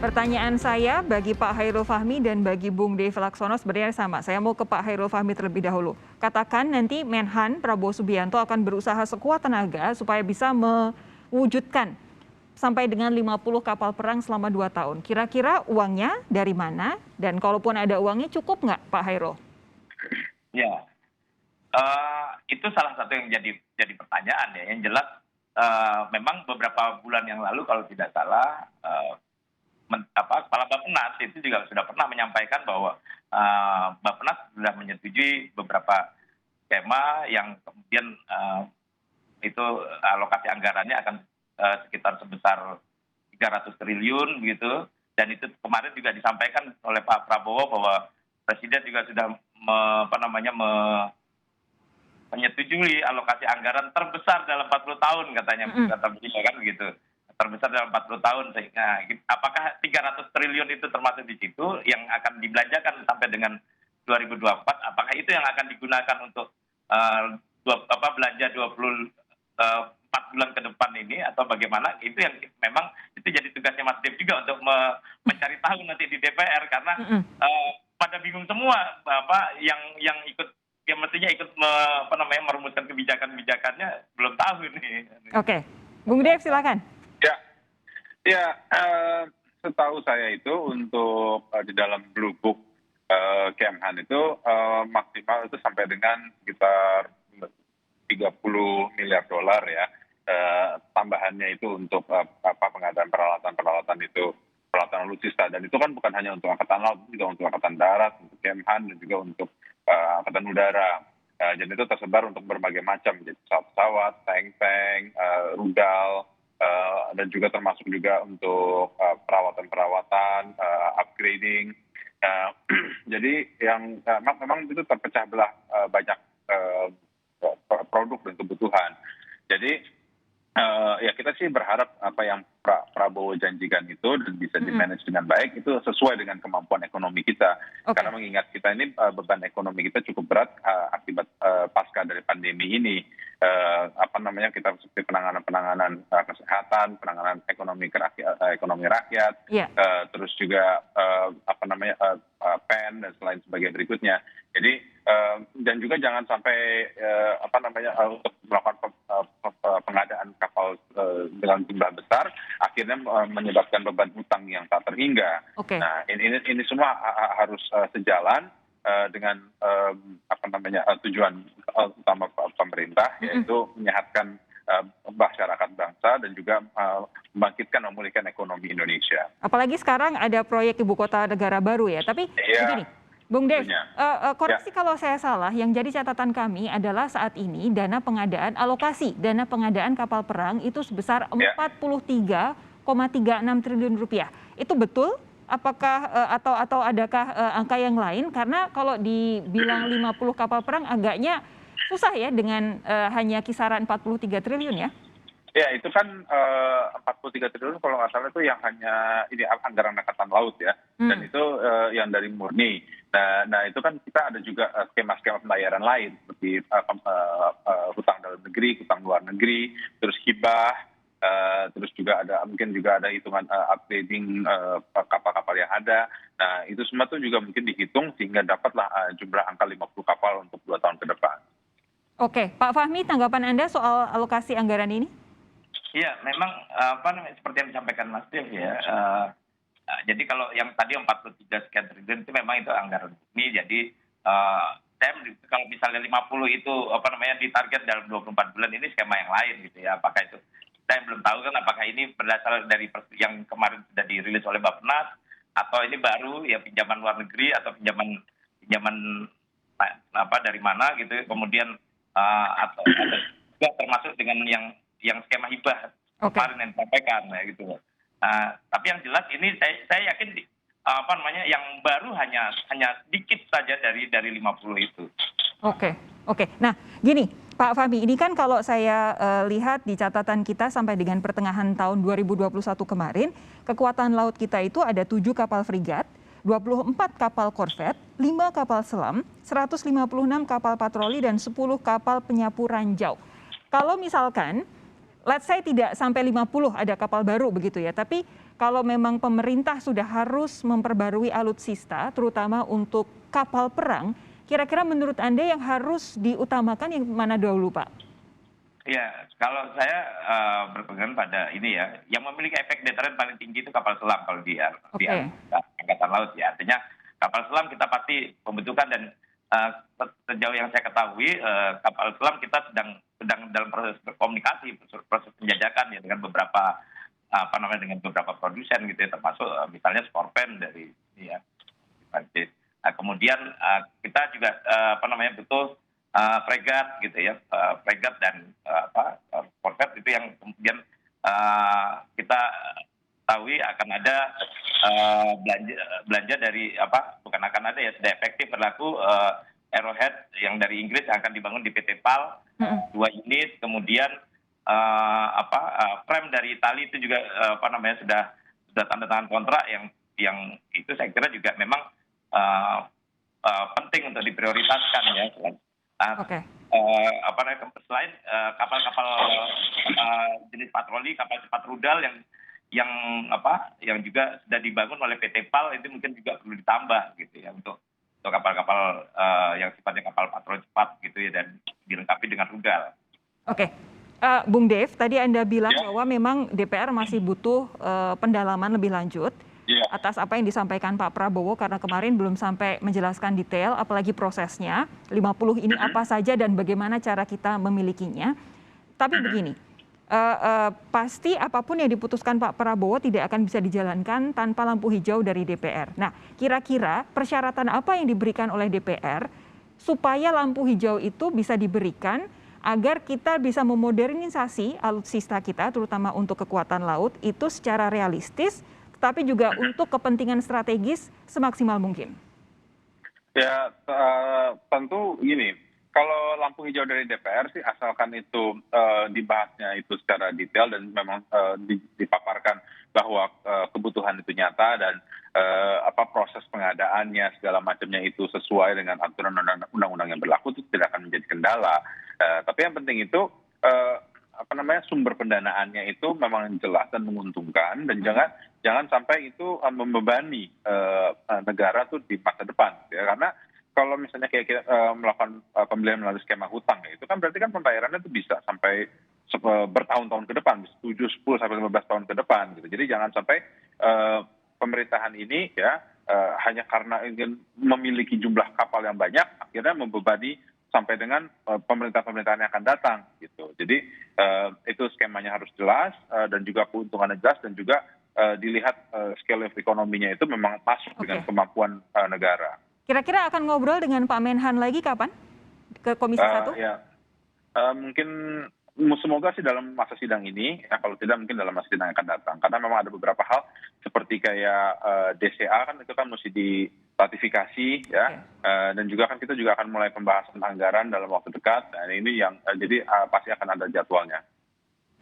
Pertanyaan saya bagi Pak Chairul Fahmi dan bagi Bung Dev Laksono sebenarnya sama. Saya mau ke Pak Chairul Fahmi terlebih dahulu. Katakan nanti Menhan Prabowo Subianto akan berusaha sekuat tenaga supaya bisa mewujudkan sampai dengan 50 kapal perang selama 2 tahun. Kira-kira uangnya dari mana? Dan kalaupun ada uangnya cukup nggak Pak Chairul? Ya, itu salah satu yang jadi pertanyaan ya. Yang jelas memang beberapa bulan yang lalu kalau tidak salah Kepala Bappenas itu juga sudah pernah menyampaikan bahwa Bappenas sudah menyetujui beberapa skema yang kemudian itu alokasi anggarannya akan sekitar sebesar 300 triliun begitu. Dan itu kemarin juga disampaikan oleh Pak Prabowo bahwa Presiden juga sudah menyetujui alokasi anggaran terbesar dalam 40 tahun katanya, kata beliau kan begitu. Terbesar dalam 40 tahun. Nah, apakah 300 triliun itu termasuk di situ yang akan dibelanjakan sampai dengan 2024? Apakah itu yang akan digunakan untuk belanja 24 bulan ke depan ini atau bagaimana? Itu yang memang itu jadi tugasnya Mas Dev juga untuk mencari tahu nanti di DPR karena pada bingung semua yang ikut yang mestinya ikut merumuskan kebijakannya belum tahu ini. Oke, Bung Dev silakan. Ya, setahu saya itu untuk di dalam Blue Book Kemhan itu maksimal itu sampai dengan sekitar 30 miliar dolar ya. Tambahannya itu untuk pengadaan peralatan itu, peralatan alutsista, dan itu kan bukan hanya untuk angkatan laut, juga untuk angkatan darat, untuk Kemhan dan juga untuk angkatan udara. Jadi itu tersebar untuk berbagai macam, jadi pesawat, tank, rudal, dan juga termasuk juga untuk perawatan, upgrading. Jadi yang memang itu terpecah belah banyak produk dan kebutuhan. Jadi ya kita sih berharap apa yang Prabowo janjikan itu dan bisa di-manage dengan baik itu sesuai dengan kemampuan ekonomi kita. Karena mengingat kita ini beban ekonomi kita cukup berat akibat pasca dari pandemi ini. Kita seperti penanganan kesehatan, penanganan ekonomi rakyat, terus juga PEN dan selain sebagai berikutnya. Jadi dan juga jangan sampai untuk melakukan pengadaan kapal dengan jumlah besar akhirnya menyebabkan beban hutang yang tak terhingga. Nah, ini semua harus sejalan dengan tujuan utama pemerintah, yaitu menyehatkan masyarakat bangsa dan juga memulihkan ekonomi Indonesia. Apalagi sekarang ada proyek ibu kota negara baru ya. Tapi begini, Bung Dev, koreksi kalau saya salah, yang jadi catatan kami adalah saat ini alokasi dana pengadaan kapal perang itu sebesar 43,36 triliun rupiah. Itu betul? Apakah atau adakah angka yang lain? Karena kalau dibilang 50 kapal perang agaknya susah ya dengan hanya kisaran 43 triliun ya? Ya, itu kan 43 triliun kalau nggak salah itu yang hanya ini anggaran angkatan laut ya. Dan itu yang dari murni. Nah itu kan kita ada juga skema-skema pembayaran lain seperti hutang dalam negeri, hutang luar negeri, terus hibah, terus juga mungkin ada hitungan upgrading kapal-kapal yang ada. Nah itu semua tuh juga mungkin dihitung sehingga dapatlah jumlah angka 50 kapal untuk 2 tahun ke depan. Oke, Pak Fahmi, tanggapan Anda soal alokasi anggaran ini? Iya, memang seperti yang disampaikan Mas Dev ya. Jadi kalau yang tadi 43 sekian triliun itu memang itu anggaran ini. Jadi kalau misalnya 50 itu ditarget dalam 24 bulan ini skema yang lain gitu ya. Apakah itu saya belum tahu kan apakah ini berdasar dari yang kemarin sudah dirilis oleh Bappenas atau ini baru ya pinjaman luar negeri atau pinjaman dari mana gitu. Kemudian atau juga termasuk dengan yang skema hibah kemarin yang disampaikan ya gitu. Tapi yang jelas ini saya yakin yang baru hanya sedikit saja dari 50 itu. Oke. Nah, gini, Pak Fahmi, ini kan kalau saya lihat di catatan kita sampai dengan pertengahan tahun 2021 kemarin, kekuatan laut kita itu ada 7 kapal frigat, 24 kapal korvet, 5 kapal selam, 156 kapal patroli dan 10 kapal penyapu ranjau. Kalau misalkan let's say tidak sampai 50 ada kapal baru begitu ya, tapi kalau memang pemerintah sudah harus memperbarui alutsista, terutama untuk kapal perang, kira-kira menurut Anda yang harus diutamakan yang mana dahulu, Pak? Ya, kalau saya berpegang pada ini ya, yang memiliki efek deteren paling tinggi itu kapal selam kalau di angkatan laut ya. Artinya kapal selam kita pasti membutuhkan dan sejauh yang saya ketahui kapal selam kita sedang dalam proses berkomunikasi, proses penjajakan ya dengan beberapa dengan beberapa produsen gitu ya, termasuk misalnya Skorpen dari ini ya. Nah, kemudian kita juga butuh fregat gitu ya, fregat dan korvet itu yang kemudian kita tahu akan ada belanja dari bukan akan ada ya, sudah efektif berlaku Arrowhead yang dari Inggris yang akan dibangun di PT PAL 2 unit, kemudian frame dari Italia itu juga sudah tanda tangan kontrak yang itu saya kira juga memang penting untuk diprioritaskan ya. Selain kapal-kapal jenis patroli, kapal cepat rudal yang juga sudah dibangun oleh PT PAL itu mungkin juga perlu ditambah gitu ya untuk kapal-kapal yang sifatnya kapal patroli cepat gitu ya dan dilengkapi dengan rudal. Oke. Bung Dev, tadi Anda bilang bahwa memang DPR masih butuh pendalaman lebih lanjut atas apa yang disampaikan Pak Prabowo karena kemarin belum sampai menjelaskan detail apalagi prosesnya 50 ini apa saja dan bagaimana cara kita memilikinya. Tapi begini, pasti apapun yang diputuskan Pak Prabowo tidak akan bisa dijalankan tanpa lampu hijau dari DPR. Nah, kira-kira persyaratan apa yang diberikan oleh DPR supaya lampu hijau itu bisa diberikan agar kita bisa memodernisasi alutsista kita terutama untuk kekuatan laut itu secara realistis tapi juga untuk kepentingan strategis semaksimal mungkin? Ya, tentu gini, kalau lampu hijau dari DPR sih asalkan itu dibahasnya itu secara detail dan memang dipaparkan bahwa kebutuhan itu nyata dan proses pengadaannya segala macamnya itu sesuai dengan aturan undang-undang yang berlaku itu tidak akan menjadi kendala. Tapi yang penting itu sumber pendanaannya itu memang jelas dan menguntungkan dan jangan sampai itu membebani negara tuh di masa depan ya, karena kalau misalnya kayak kita melakukan pembelian melalui skema hutang ya, itu kan berarti kan pembayarannya itu bisa sampai bertahun-tahun ke depan, 7, 10 sampai 15 tahun ke depan gitu. Jadi jangan sampai pemerintahan ini ya hanya karena ingin memiliki jumlah kapal yang banyak akhirnya membebani sampai dengan pemerintahan yang akan datang gitu. Jadi itu skemanya harus jelas dan juga keuntungannya jelas dan juga dilihat scale of ekonominya itu memang masuk dengan kemampuan negara. Kira-kira akan ngobrol dengan Pak Menhan lagi kapan? Ke Komisi 1? Ya, mungkin semoga sih dalam masa sidang ini, ya kalau tidak mungkin dalam masa sidang yang akan datang. Karena memang ada beberapa hal seperti kayak DCA kan itu kan mesti diratifikasi ya, dan juga kan kita juga akan mulai pembahasan anggaran dalam waktu dekat. Dan ini yang jadi pasti akan ada jadwalnya.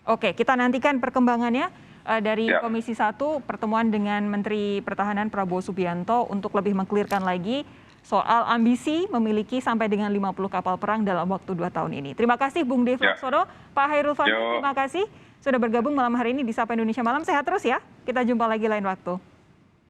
Oke, kita nantikan perkembangannya dari Komisi 1 pertemuan dengan Menteri Pertahanan Prabowo Subianto untuk lebih mengklirkan lagi soal ambisi memiliki sampai dengan 50 kapal perang dalam waktu 2 tahun ini. Terima kasih Bung Dev Laksono, Pak Hairul Fadil, terima kasih sudah bergabung malam hari ini di Sapa Indonesia Malam. Sehat terus ya, kita jumpa lagi lain waktu.